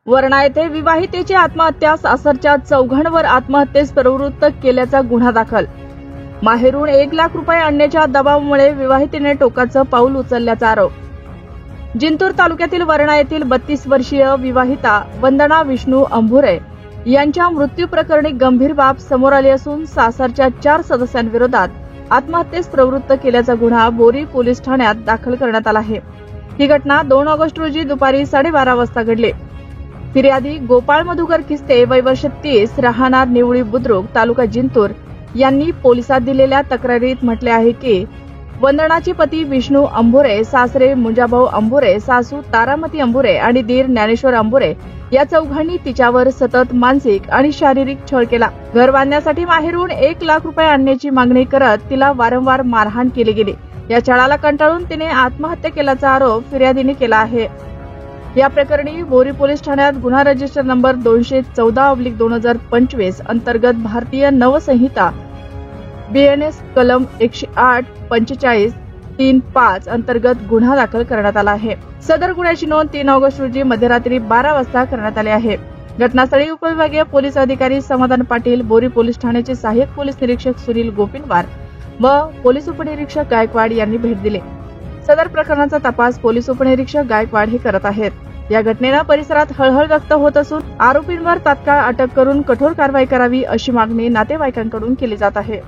वरणा येथे विवाहितेची आत्महत्या, सासरच्या चौघांवर आत्महत्येस प्रवृत्त केल्याचा गुन्हा दाखल. माहेरून 1 लाख रुपये आणण्याच्या दबावामुळे विवाहितेने टोकाचं पाऊल उचलल्याचा आरोप. जिंतूर तालुक्यातील वरणा येथील 32 वर्षीय विवाहिता वंदना विष्णू अंभुरे यांच्या मृत्यू प्रकरणी गंभीर बाब समोर आली असून सासरच्या 4 सदस्यांविरोधात आत्महत्येस प्रवृत्त केल्याचा गुन्हा बोरी पोलीस ठाण्यात दाखल करण्यात आला आहे. ही घटना 2 ऑगस्ट रोजी दुपारी 12:30 वाजता घडली. फिर्यादी गोपाळ मधुकर किस्ते, वय वर्ष 30, राहणार निवळी बुद्रुक, तालुका जिंतूर यांनी पोलिसात दिलेल्या तक्रारीत म्हटले आहे की वंदनाचे पती विष्णू अंभुरे, सासरे मुंजाभाऊ अंभुरे, सासू तारामती अंभुरे आणि दीर ज्ञानेश्वर अंभुरे या चौघांनी तिच्यावर सतत मानसिक आणि शारीरिक छळ केला. घर बांधण्यासाठी माहेरून 1 लाख रुपये आणण्याची मागणी करत तिला वारंवार मारहाण केली गेली. या छळाला कंटाळून तिने आत्महत्या केल्याचा आरोप फिर्यादीने केला आहे. या प्रकरणी बोरी पोलीस ठाण्यात गुन्हा रजिस्टर नंबर 214/2025 अंतर्गत भारतीय नवसंहिता BNS कलम 108-45-3-5 अंतर्गत गुन्हा दाखल करण्यात आला आहे. सदर गुन्ह्याची नोंद 3 ऑगस्ट रोजी मध्यरात्री 12 वाजता करण्यात आली आहे. घटनास्थळी उपविभागीय पोलीस अधिकारी समाधान पाटील, बोरी पोलीस ठाण्याचे सहाय्यक पोलीस निरीक्षक सुनील गोपिनवार व पोलीस उपनिरीक्षक गायकवाड यांनी भेट दिली. सदर प्रकरणाचा तपास पोलीस उपनिरीक्षक गायकवाड हे करत आहेत. या घटनेनं परिसरात हळहळ व्यक्त होत असून आरोपींवर तात्काळ अटक करून कठोर कारवाई करावी अशी मागणी नातेवाईकांकडून केली जात आहे.